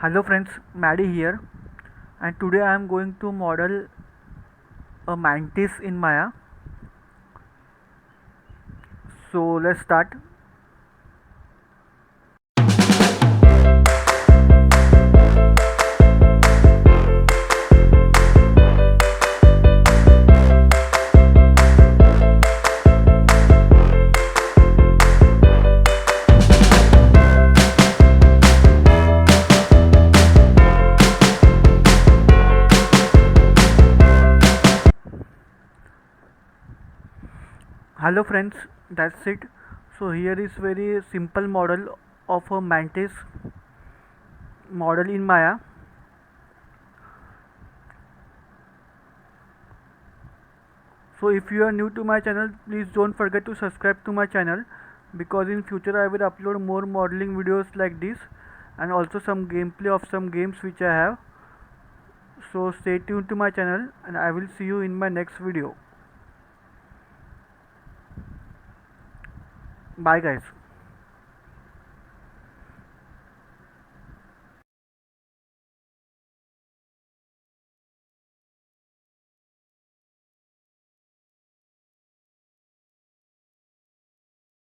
Hello friends, Maddie here, and today I am going to model a mantis in Maya. So let's start. Hello friends, that's it. So here is very simple model of a mantis model in Maya. So if you are new to my channel, please don't forget to subscribe to my channel because in future I will upload more modeling videos like this and also some gameplay of some games which I have. So stay tuned to my channel and I will see you in my next video. Bye guys.